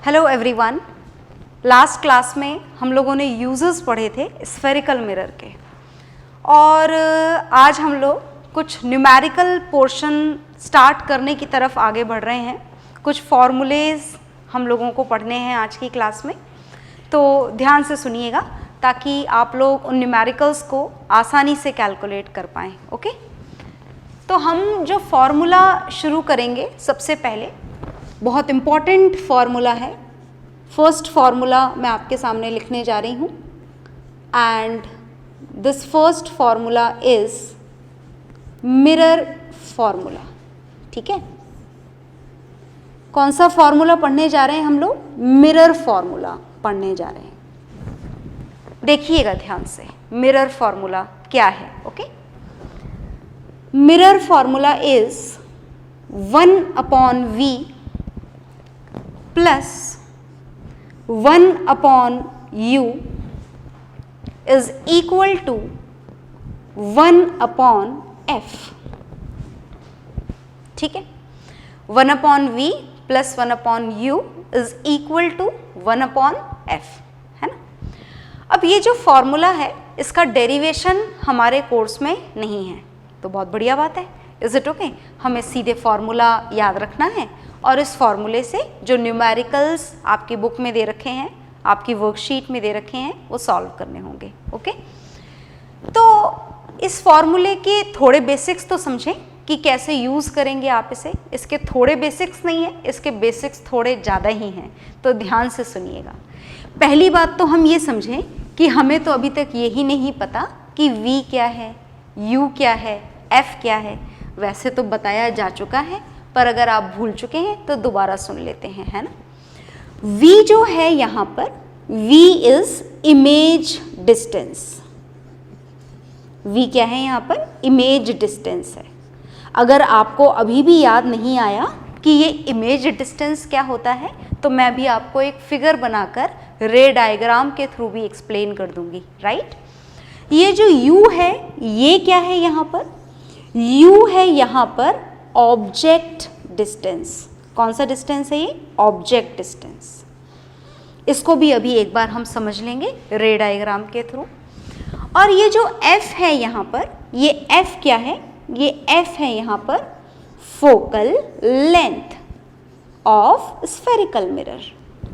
Hello everyone. Last class में हम लोगों ने यूजेस पढ़े थे स्फेरिकल मिरर के, और आज हम लोग कुछ न्यूमेरिकल पोर्शन स्टार्ट करने की तरफ आगे बढ़ रहे हैं। कुछ फॉर्मूलेज हम लोगों को पढ़ने हैं आज की क्लास में, तो ध्यान से सुनिएगा ताकि आप लोग उन न्यूमेरिकल्स को आसानी से कैलकुलेट कर पाएँ। ओके, तो हम जो फॉर्मूला शुरू करेंगे सबसे पहले बहुत इम्पॉर्टेंट फार्मूला है। फर्स्ट फार्मूला मैं आपके सामने लिखने जा रही हूँ, and this first formula is mirror formula. ठीक है, कौन सा फार्मूला पढ़ने जा रहे हैं हम लोग? मिरर फार्मूला पढ़ने जा रहे हैं। देखिएगा ध्यान से, मिरर फार्मूला क्या है। Okay, mirror formula is 1/v plus 1/u is equal to 1/f। ठीक है, 1/v plus 1/u is equal to 1/f, है ना। अब ये जो फॉर्मूला है इसका डेरिवेशन हमारे कोर्स में नहीं है, तो बहुत बढ़िया बात है। Is it okay? हमें सीधे फॉर्मूला याद रखना है और इस फॉर्मूले से जो न्यूमेरिकल्स आपकी बुक में दे रखे हैं, आपकी वर्कशीट में दे रखे हैं, वो सॉल्व करने होंगे। ओके, तो इस फॉर्मूले के थोड़े बेसिक्स तो समझें कि कैसे यूज़ करेंगे आप इसे। इसके थोड़े बेसिक्स नहीं है, इसके बेसिक्स थोड़े ज़्यादा ही हैं, तो ध्यान से सुनिएगा। पहली बात तो हम ये समझें कि हमें तो अभी तक यही नहीं पता कि v क्या है, u क्या है, f क्या है। वैसे तो बताया जा चुका है, पर अगर आप भूल चुके हैं तो दोबारा सुन लेते हैं, है ना। v जो है यहाँ पर, v is image distance. v क्या है यहाँ पर? इमेज डिस्टेंस है। अगर आपको अभी भी याद नहीं आया कि ये इमेज डिस्टेंस क्या होता है, तो मैं भी आपको एक फिगर बनाकर रे डायग्राम के थ्रू भी एक्सप्लेन कर दूंगी। राइट, ये जो u है ये क्या है यहाँ पर? u है यहाँ पर ऑब्जेक्ट डिस्टेंस। कौन सा डिस्टेंस है ये? Object distance. इसको भी अभी एक बार हम समझ लेंगे रे डायग्राम के थ्रू। और ये जो f है यहाँ पर, ये f क्या है? ये f है यहाँ पर focal length of spherical mirror.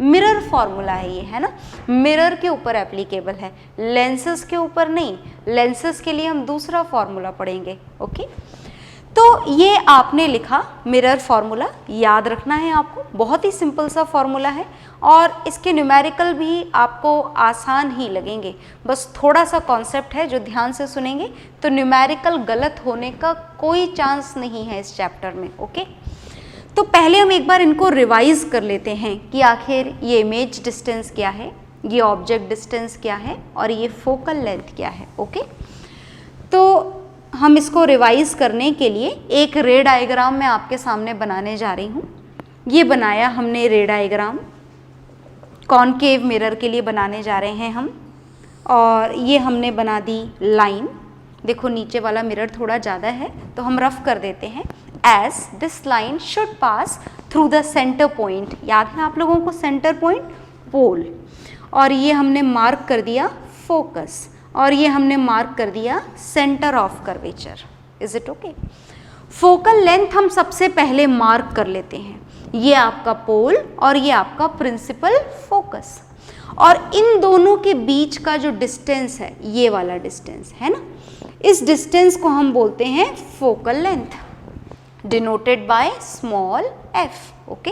Mirror formula है ये, है ना। मिरर के ऊपर एप्लीकेबल है, लेंसेस के ऊपर नहीं। लेंसेस के लिए हम दूसरा फॉर्मूला पढ़ेंगे। ओके, तो ये आपने लिखा मिरर फार्मूला, याद रखना है आपको। बहुत ही सिंपल सा फार्मूला है और इसके न्यूमेरिकल भी आपको आसान ही लगेंगे। बस थोड़ा सा कॉन्सेप्ट है जो ध्यान से सुनेंगे तो न्यूमेरिकल गलत होने का कोई चांस नहीं है इस चैप्टर में। ओके, तो पहले हम एक बार इनको रिवाइज कर लेते हैं कि आखिर ये इमेज डिस्टेंस क्या है, ये ऑब्जेक्ट डिस्टेंस क्या है और ये फोकल लेंथ क्या है। ओके, तो हम इसको रिवाइज करने के लिए एक रे डायग्राम मैं आपके सामने बनाने जा रही हूँ। ये बनाया हमने रे डायग्राम, कॉनकेव मिरर के लिए बनाने जा रहे हैं हम। और ये हमने बना दी लाइन। देखो नीचे वाला मिरर थोड़ा ज़्यादा है तो हम रफ कर देते हैं। As this line should pass through the centre point. याद है आप लोगों को सेंटर पॉइंट? पोल। और ये हमने मार्क कर दिया फोकस, और ये हमने मार्क कर दिया centre of curvature. Is it okay? Focal length हम सबसे पहले मार्क कर लेते हैं। ये आपका पोल और ये आपका प्रिंसिपल फोकस, और इन दोनों के बीच का जो डिस्टेंस है, ये वाला डिस्टेंस है ना, इस डिस्टेंस को हम बोलते हैं focal length, denoted by small f। Okay,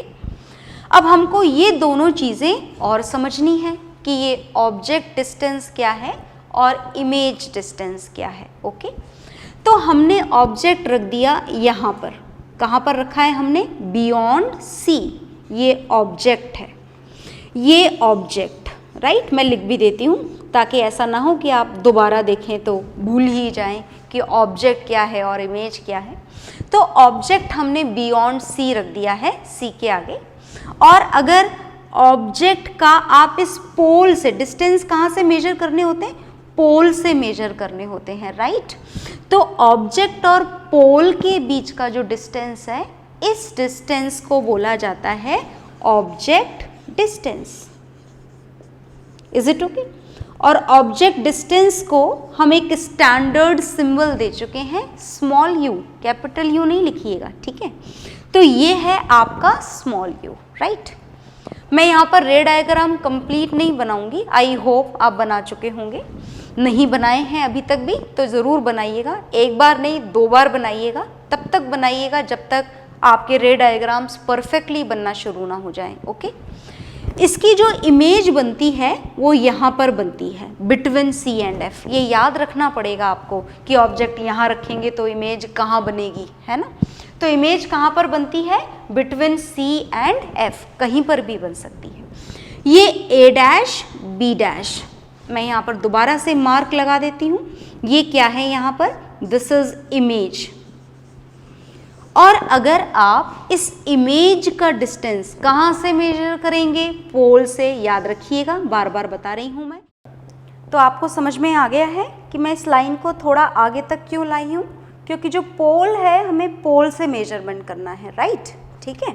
अब हमको ये दोनों चीज़ें और समझनी है कि ये ऑब्जेक्ट डिस्टेंस क्या है और इमेज डिस्टेंस क्या है। ओके, तो हमने ऑब्जेक्ट रख दिया यहाँ पर। कहाँ पर रखा है हमने? Beyond c। ये ऑब्जेक्ट है, ये ऑब्जेक्ट। राइट, मैं लिख भी देती हूँ ताकि ऐसा ना हो कि आप दोबारा देखें तो भूल ही जाएं कि ऑब्जेक्ट क्या है और इमेज क्या है। तो ऑब्जेक्ट हमने बियॉन्ड c रख दिया है, c के आगे। और अगर ऑब्जेक्ट का आप इस पोल से, डिस्टेंस कहाँ से मेजर करने होते हैं? पोल से मेजर करने होते हैं। राइट, तो ऑब्जेक्ट और पोल के बीच का जो डिस्टेंस है, इस डिस्टेंस को बोला जाता है object distance. Is it okay? और ऑब्जेक्ट डिस्टेंस को हम एक स्टैंडर्ड सिंबल दे चुके हैं, स्मॉल यू, कैपिटल यू नहीं लिखिएगा, ठीक है? तो ये है आपका स्मॉल यू, राइट? मैं यहाँ पर रे डायग्राम कंप्लीट नहीं बनाऊंगी, आई होप आप बना चुके होंगे। नहीं बनाए हैं अभी तक भी तो ज़रूर बनाइएगा, एक बार नहीं 2 बार बनाइएगा, तब तक बनाइएगा जब तक आपके रे डायग्राम्स परफेक्टली बनना शुरू ना हो जाएं, ओके? इसकी जो इमेज बनती है वो यहाँ पर बनती है बिटवीन सी एंड एफ। ये याद रखना पड़ेगा आपको कि ऑब्जेक्ट यहाँ रखेंगे तो इमेज कहाँ बनेगी, है ना? तो इमेज कहाँ पर बनती है? बिटवीन सी एंड एफ, कहीं पर भी बन सकती है। ये ए डैश बी डैश, मैं यहाँ पर दोबारा से मार्क लगा देती हूँ। ये क्या है यहाँ पर? This is image. और अगर आप इस इमेज का डिस्टेंस कहाँ से मेजर करेंगे? पोल से, याद रखिएगा, बार बार बता रही हूँ मैं। तो आपको समझ में आ गया है कि मैं इस लाइन को थोड़ा आगे तक क्यों लाई हूँ? क्योंकि जो पोल है हमें पोल से मेजरमेंट करना है, राइट? ठीक है,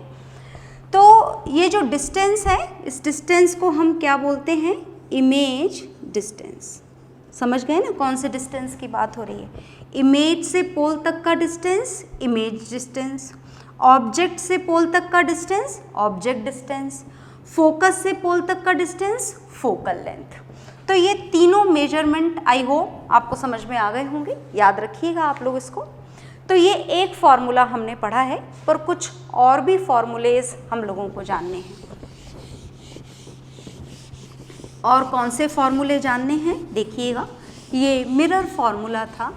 तो ये जो डिस्टेंस है, इस डिस्टेंस को हम क्या बोलते हैं? Image distance. समझ गए ना कौन से डिस्टेंस की बात हो रही है? इमेज से पोल तक का डिस्टेंस, इमेज डिस्टेंस। ऑब्जेक्ट से पोल तक का डिस्टेंस, ऑब्जेक्ट डिस्टेंस। फोकस से पोल तक का डिस्टेंस, फोकल लेंथ। तो ये तीनों मेजरमेंट आई होप आपको समझ में आ गए होंगे, याद रखिएगा आप लोग इसको। तो ये एक फॉर्मूला हमने पढ़ा है, पर कुछ और भी फॉर्मूलेज हम लोगों को जानने हैं। और कौन से फॉर्मूले जानने हैं? देखिएगा, ये मिरर फॉर्मूला था,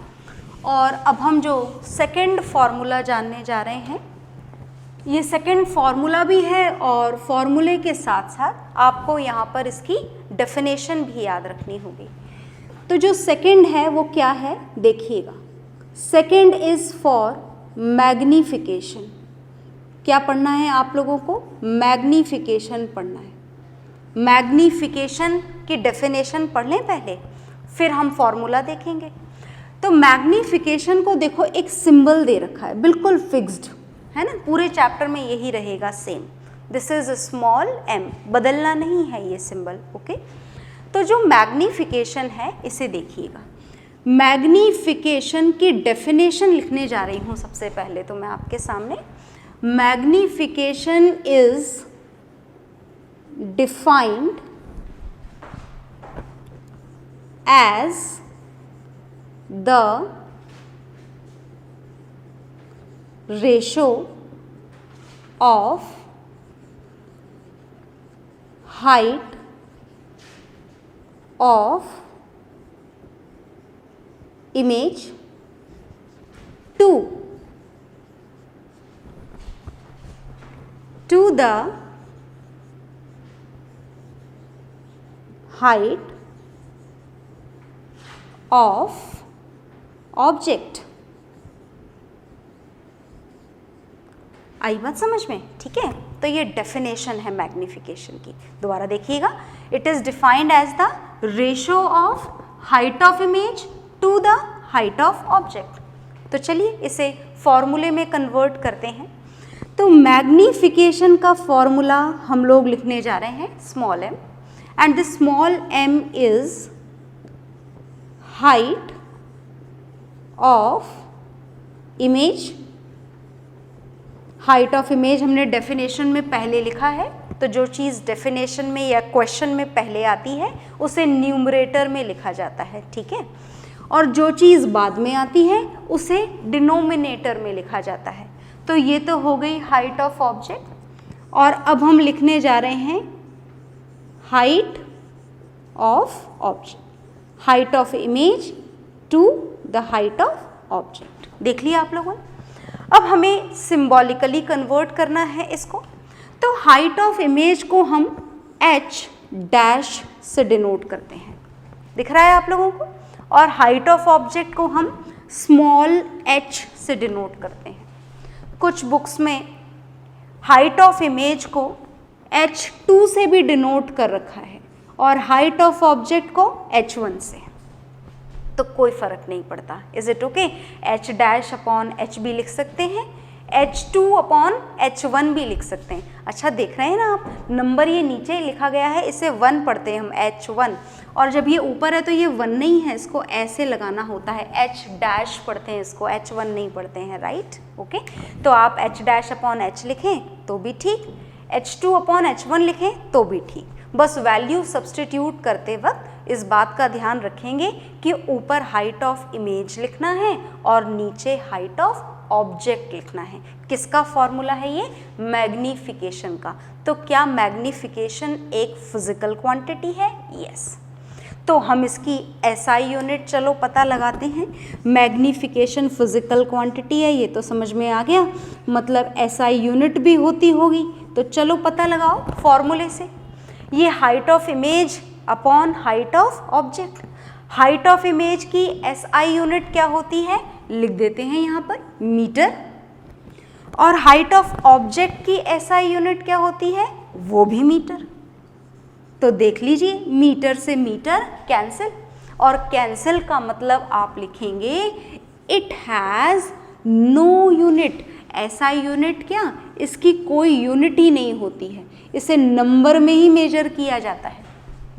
और अब हम जो सेकंड फॉर्मूला जानने जा रहे हैं, ये सेकंड फॉर्मूला भी है और फॉर्मूले के साथ साथ आपको यहाँ पर इसकी डेफिनेशन भी याद रखनी होगी। तो जो सेकंड है वो क्या है? देखिएगा, सेकंड इज फॉर मैग्निफिकेशन। क्या पढ़ना है आप लोगों को? मैग्निफिकेशन पढ़ना है। मैग्निफिकेशन की डेफिनेशन पढ़ लें पहले, फिर हम फॉर्मूला देखेंगे। तो मैग्निफिकेशन को देखो, एक सिंबल दे रखा है, बिल्कुल फिक्स्ड है ना, पूरे चैप्टर में यही रहेगा same. This is small M, बदलना नहीं है ये सिंबल, ओके? तो जो मैग्निफिकेशन है इसे देखिएगा। मैग्निफिकेशन की डेफिनेशन लिखने जा रही हूँ सबसे पहले तो मैं आपके सामने। Magnification is defined as the ratio of height of image to the height of object। आई बात समझ में? ठीक है, तो ये डेफिनेशन है मैग्निफिकेशन की। दोबारा देखिएगा, it is defined as the ratio of height of image to the height of object. तो चलिए इसे फॉर्मूले में कन्वर्ट करते हैं। तो मैग्निफिकेशन का फॉर्मूला हम लोग लिखने जा रहे हैं small M, and the small m is height of image। height of image हमने डेफिनेशन में पहले लिखा है, तो जो चीज़ डेफिनेशन में या क्वेश्चन में पहले आती है उसे न्यूमरेटर में लिखा जाता है, ठीक है? और जो चीज़ बाद में आती है उसे डिनोमिनेटर में लिखा जाता है। तो ये तो हो गई हाइट ऑफ ऑब्जेक्ट, और अब हम लिखने जा रहे हैं height of object, height of image to the height of object। देख लिया आप लोगों ने? अब हमें सिंबॉलिकली कन्वर्ट करना है इसको। तो हाइट ऑफ इमेज को हम h डैश से डिनोट करते हैं, दिख रहा है आप लोगों को? और हाइट ऑफ ऑब्जेक्ट को हम स्मॉल h से डिनोट करते हैं। कुछ बुक्स में हाइट ऑफ इमेज को h2 से भी डिनोट कर रखा है और हाइट ऑफ ऑब्जेक्ट को h1 से, तो कोई फर्क नहीं पड़ता। Is it okay? h dash upon h भी लिख सकते हैं, H2/H1 भी लिख सकते हैं। अच्छा देख रहे हैं ना आप, नंबर ये नीचे लिखा गया है, इसे 1 पढ़ते हैं हम, H1, और जब ये ऊपर है तो ये 1 नहीं है, इसको ऐसे लगाना होता है, H' पढ़ते हैं इसको, H1 नहीं पढ़ते हैं, राइट, ओके। तो आप H'/H लिखें तो भी ठीक, H2/H1 लिखें तो भी ठीक, बस वैल्यू सब्सटीट्यूट करते वक्त इस बात का ध्यान रखेंगे कि ऊपर हाइट ऑफ इमेज लिखना है और नीचे हाइट ऑफ ऑब्जेक्ट लिखना है। किसका फॉर्मूला है ये? मैग्नीफिकेशन का। तो क्या मैग्नीफिकेशन एक फिजिकल क्वांटिटी है? यस। तो हम इसकी SI यूनिट चलो पता लगाते हैं। मैग्नीफिकेशन फिजिकल क्वांटिटी है, ये तो समझ में आ गया, मतलब SI यूनिट भी होती होगी, तो चलो पता लगाओ फॉर्मूले से। ये height of image upon height of object. Height of image की SI यूनिट क्या होती है? लिख देते हैं यहाँ पर, मीटर। और हाइट ऑफ ऑब्जेक्ट की SI यूनिट क्या होती है? वो भी मीटर। तो देख लीजिए, मीटर से मीटर कैंसिल, और कैंसिल का मतलब आप लिखेंगे it has no unit. SI unit क्या? इसकी कोई यूनिट ही नहीं होती है, इसे नंबर में ही मेजर किया जाता है।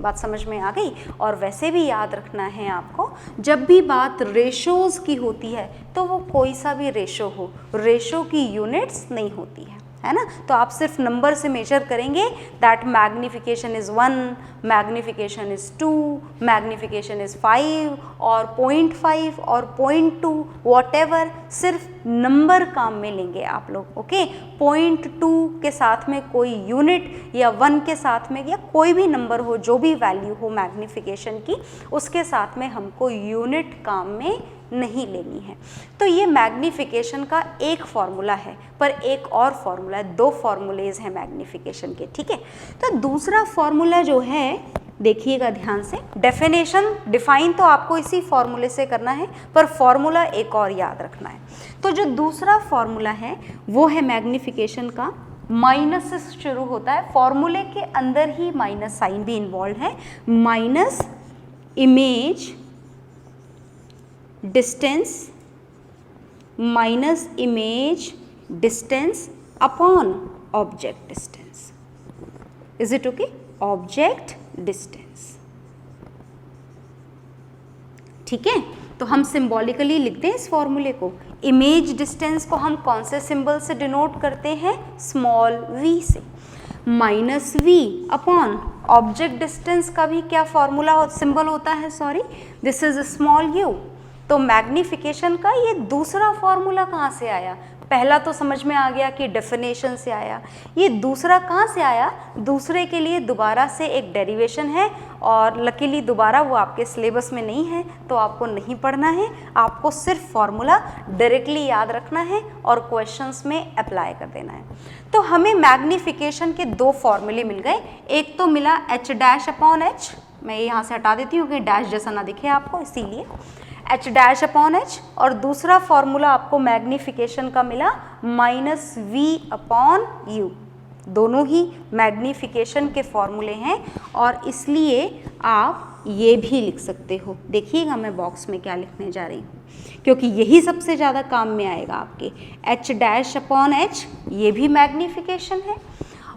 बात समझ में आ गई? और वैसे भी याद रखना है आपको, जब भी बात रेशोज की होती है तो वो कोई सा भी रेशो हो, रेशो की यूनिट्स नहीं होती है ना। तो आप सिर्फ नंबर से मेजर करेंगे, that magnification is 1, magnification is 2, magnification is 5 और 0.5 और 0.2, वॉटेवर, सिर्फ नंबर काम में लेंगे आप लोग, ओके। 0.2 के साथ में कोई यूनिट या 1 के साथ में या कोई भी नंबर हो, जो भी वैल्यू हो मैग्नीफिकेशन की, उसके साथ में हमको यूनिट काम में नहीं लेनी है। तो ये मैग्नीफिकेशन का एक फॉर्मूला है, पर एक और फॉर्मूला है, 2 फॉर्मूलेज हैं मैग्नीफिकेशन के, ठीक है। तो दूसरा फॉर्मूला जो है, देखिएगा ध्यान से, डेफिनेशन डिफाइन तो आपको इसी फॉर्मूले से करना है, पर फॉर्मूला एक और याद रखना है। तो जो दूसरा फॉर्मूला है वो है मैग्नीफिकेशन का, माइनस से शुरू होता है, फॉर्मूले के अंदर ही माइनस साइन भी इन्वॉल्व है, minus image distance minus image distance upon object distance. Is it okay? Object distance, ठीक है। तो हम सिंबॉलिकली लिखते हैं इस फॉर्मूले को। इमेज डिस्टेंस को हम कौन से सिंबल से डिनोट करते हैं? स्मॉल v से। Minus v upon object distance का भी क्या फॉर्मूला सिंबल होता है? Sorry, this is small u। तो मैग्नीफिकेशन का ये दूसरा फॉर्मूला कहाँ से आया? पहला तो समझ में आ गया कि डेफिनेशन से आया, ये दूसरा कहाँ से आया? दूसरे के लिए दोबारा से एक डेरिवेशन है, और लकीली दोबारा वो आपके सिलेबस में नहीं है, तो आपको नहीं पढ़ना है, आपको सिर्फ फॉर्मूला डायरेक्टली याद रखना है और क्वेश्चंस में अप्लाई कर देना है। तो हमें मैग्नीफिकेशन के 2 फॉर्मूले मिल गए। एक तो मिला H'/H, मैं यहाँ से हटा देती हूँ कि डैश जैसा ना दिखे आपको, इसीलिए H'/H, और दूसरा फॉर्मूला आपको मैग्नीफिकेशन का मिला -v/u। दोनों ही मैग्नीफिकेशन के फॉर्मूले हैं, और इसलिए आप ये भी लिख सकते हो। देखिएगा मैं बॉक्स में क्या लिखने जा रही हूँ, क्योंकि यही सबसे ज़्यादा काम में आएगा आपके। H'/H ये भी मैग्नीफिकेशन है,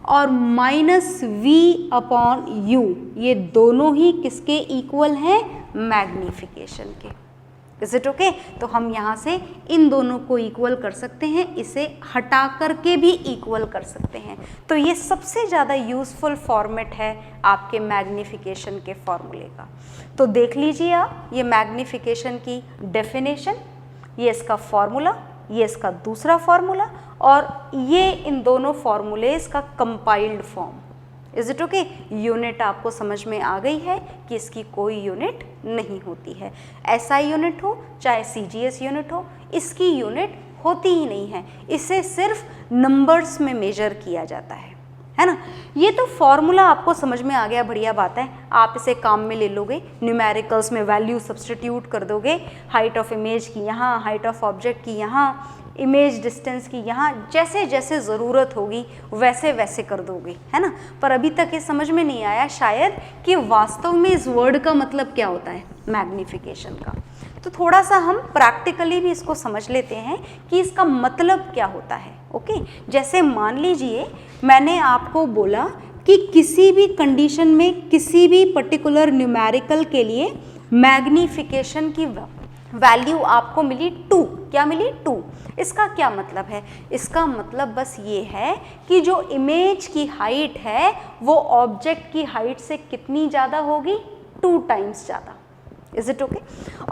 और -v/u ये दोनों ही किसके इक्वल हैं? मैग्नीफिकेशन के। Is it okay? तो हम यहाँ से इन दोनों को इक्वल कर सकते हैं, इसे हटा करके भी इक्वल कर सकते हैं। तो ये सबसे ज़्यादा यूज़फुल फॉर्मेट है आपके मैग्नीफिकेशन के फॉर्मूले का। तो देख लीजिए आप, ये मैग्नीफिकेशन की डेफिनेशन, ये इसका फॉर्मूला, ये इसका दूसरा फॉर्मूला, और ये इन दोनों फॉर्मूलेज का compiled form. Is it okay? Unit आपको समझ में आ गई है कि इसकी कोई यूनिट नहीं होती है। SI यूनिट हो चाहे CGS यूनिट हो, इसकी यूनिट होती ही नहीं है, इसे सिर्फ नंबर्स में मेजर किया जाता है ना। ये तो फॉर्मूला आपको समझ में आ गया, बढ़िया बात है। आप इसे काम में ले लोगे, न्यूमेरिकल्स में वैल्यू सब्सटीट्यूट कर दोगे, हाइट ऑफ इमेज की यहाँ, हाइट ऑफ ऑब्जेक्ट की यहाँ, इमेज डिस्टेंस की यहाँ, जैसे जैसे ज़रूरत होगी वैसे वैसे कर दोगे, है ना। पर अभी तक ये समझ में नहीं आया शायद कि वास्तव में इस वर्ड का मतलब क्या होता है। मैग्नीफिकेशन का। तो थोड़ा सा हम प्रैक्टिकली भी इसको समझ लेते हैं कि इसका मतलब क्या होता है। ओके, जैसे मान लीजिए मैंने आपको बोला कि किसी भी कंडीशन में किसी भी पर्टिकुलर न्यूमेरिकल के लिए मैग्नीफिकेशन की वैल्यू आपको मिली 2। क्या मिली? 2। इसका क्या मतलब है? इसका मतलब बस ये है कि जो इमेज की हाइट है वो ऑब्जेक्ट की हाइट से कितनी ज़्यादा होगी? 2 टाइम्स ज़्यादा। Is it okay?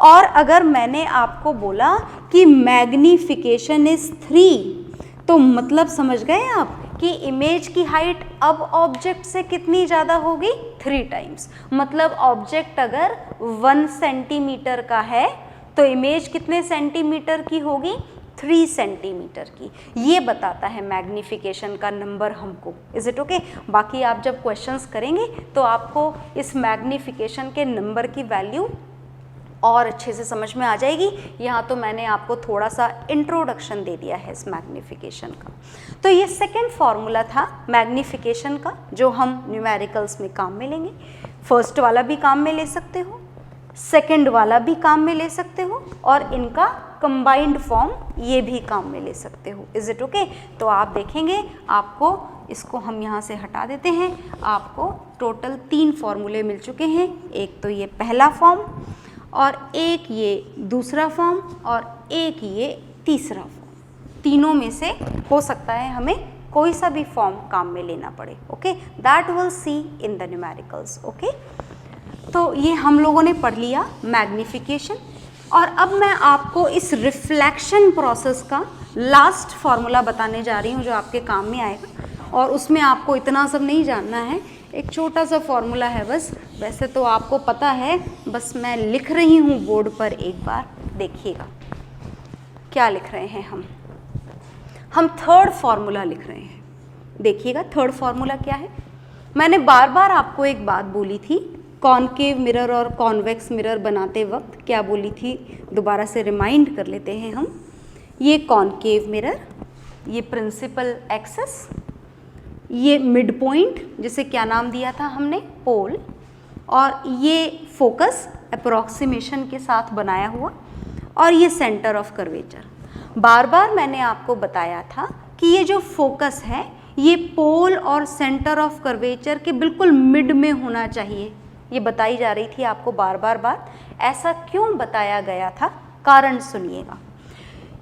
और अगर मैंने आपको बोला कि मैग्नीफिकेशन इज 3, तो मतलब समझ गए आप कि इमेज की हाइट अब ऑब्जेक्ट से कितनी ज़्यादा होगी? 3 टाइम्स। मतलब ऑब्जेक्ट अगर 1 सेंटीमीटर का है तो इमेज कितने सेंटीमीटर की होगी? 3 सेंटीमीटर की। ये बताता है मैग्नीफिकेशन का नंबर हमको। Is it okay? बाकी आप जब क्वेश्चंस करेंगे तो आपको इस मैग्नीफिकेशन के नंबर की वैल्यू और अच्छे से समझ में आ जाएगी। यहाँ तो मैंने आपको थोड़ा सा इंट्रोडक्शन दे दिया है इस मैग्नीफिकेशन का। तो ये सेकंड फॉर्मूला था मैग्नीफिकेशन का जो हम न्यूमेरिकल्स में काम में लेंगे। फर्स्ट वाला भी काम में ले सकते हो, सेकंड वाला भी काम में ले सकते हो, और इनका कंबाइंड फॉर्म ये भी काम में ले सकते हो। Is it okay? तो आप देखेंगे आपको, इसको हम यहाँ से हटा देते हैं, आपको टोटल 3 फॉर्मूले मिल चुके हैं। एक तो ये पहला फॉर्म, और एक ये दूसरा फॉर्म, और एक ये तीसरा फॉर्म। तीनों में से हो सकता है हमें कोई सा भी फॉर्म काम में लेना पड़े। Okay, that will see in the numericals. Okay, तो ये हम लोगों ने पढ़ लिया मैग्नीफिकेशन। और अब मैं आपको इस रिफ्लेक्शन प्रोसेस का लास्ट फॉर्मूला बताने जा रही हूँ जो आपके काम में आएगा। और उसमें आपको इतना सब नहीं जानना है, एक छोटा सा फॉर्मूला है बस। वैसे तो आपको पता है, बस मैं लिख रही हूँ बोर्ड पर, एक बार देखिएगा क्या लिख रहे हैं हम थर्ड फॉर्मूला लिख रहे हैं। देखिएगा थर्ड फॉर्मूला क्या है। मैंने बार बार आपको एक बात बोली थी, कॉनकेव मिरर और कॉन्वेक्स मिरर बनाते वक्त क्या बोली थी, दोबारा से रिमाइंड कर लेते हैं हम। ये कॉनकेव मिरर, ये प्रिंसिपल एक्सिस, ये मिड पॉइंट जिसे क्या नाम दिया था हमने, पोल, और ये फोकस अप्रॉक्सीमेशन के साथ बनाया हुआ, और ये सेंटर ऑफ कर्वेचर। बार बार मैंने आपको बताया था कि ये जो फोकस है ये पोल और सेंटर ऑफ कर्वेचर के बिल्कुल मिड में होना चाहिए। ये बताई जा रही थी आपको बार बार बात। ऐसा क्यों बताया गया था, कारण सुनिएगा।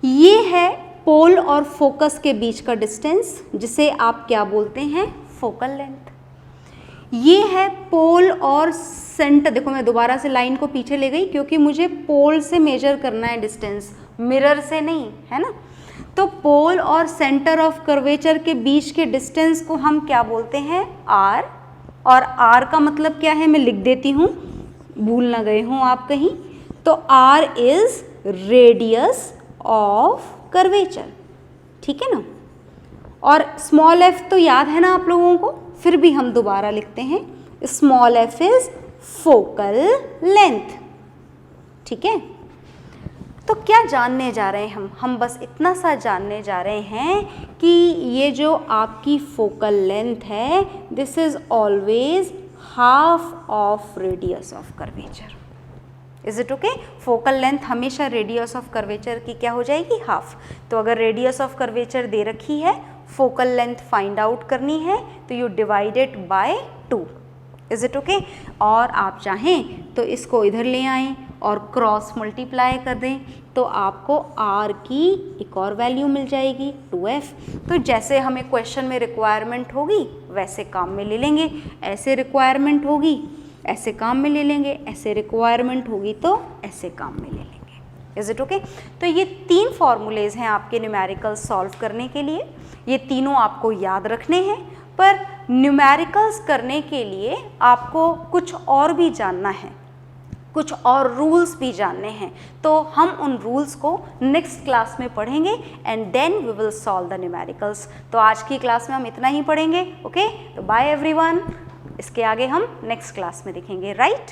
ये है पोल और फोकस के बीच का डिस्टेंस, जिसे आप क्या बोलते हैं, फोकल लेंथ। ये है पोल और सेंटर। देखो मैं दोबारा से लाइन को पीछे ले गई क्योंकि मुझे पोल से मेजर करना है डिस्टेंस, मिरर से नहीं, है ना। तो पोल और सेंटर ऑफ कर्वेचर के बीच के डिस्टेंस को हम क्या बोलते हैं, आर। और आर का मतलब क्या है, मैं लिख देती हूँ, भूल ना गए हों आप कहीं। तो R is radius of curvature, ठीक है ना। और स्मॉल एफ तो याद है ना आप लोगों को, फिर भी हम दोबारा लिखते हैं, small F is focal length, ठीक है। तो क्या जानने जा रहे हैं हम बस इतना सा जानने जा रहे हैं कि ये जो आपकी फोकल लेंथ है, this is always half of radius of curvature. Is it okay? Focal length हमेशा रेडियस ऑफ कर्वेचर की क्या हो जाएगी, हाफ। तो अगर रेडियस ऑफ कर्वेचर दे रखी है, फोकल लेंथ फाइंड आउट करनी है, तो you divide it by 2। Is it okay? और आप चाहें तो इसको इधर ले आएं और क्रॉस मल्टीप्लाई कर दें, तो आपको r की एक और वैल्यू मिल जाएगी 2f। तो जैसे हमें क्वेश्चन में रिक्वायरमेंट होगी वैसे काम में ले लेंगे, ऐसे रिक्वायरमेंट होगी ऐसे काम में ले लेंगे, ऐसे रिक्वायरमेंट होगी तो ऐसे काम में ले लेंगे। Is it okay? तो ये 3 फॉर्मूलेज हैं आपके न्यूमेरिकल्स सॉल्व करने के लिए। ये तीनों आपको याद रखने हैं, पर न्यूमेरिकल्स करने के लिए आपको कुछ और भी जानना है, कुछ और रूल्स भी जानने हैं। तो हम उन रूल्स को नेक्स्ट क्लास में पढ़ेंगे and then we will solve the numericals. तो आज की क्लास में हम इतना ही पढ़ेंगे। ओके, तो बाय एवरीवन। इसके आगे हम नेक्स्ट क्लास में देखेंगे, राइट?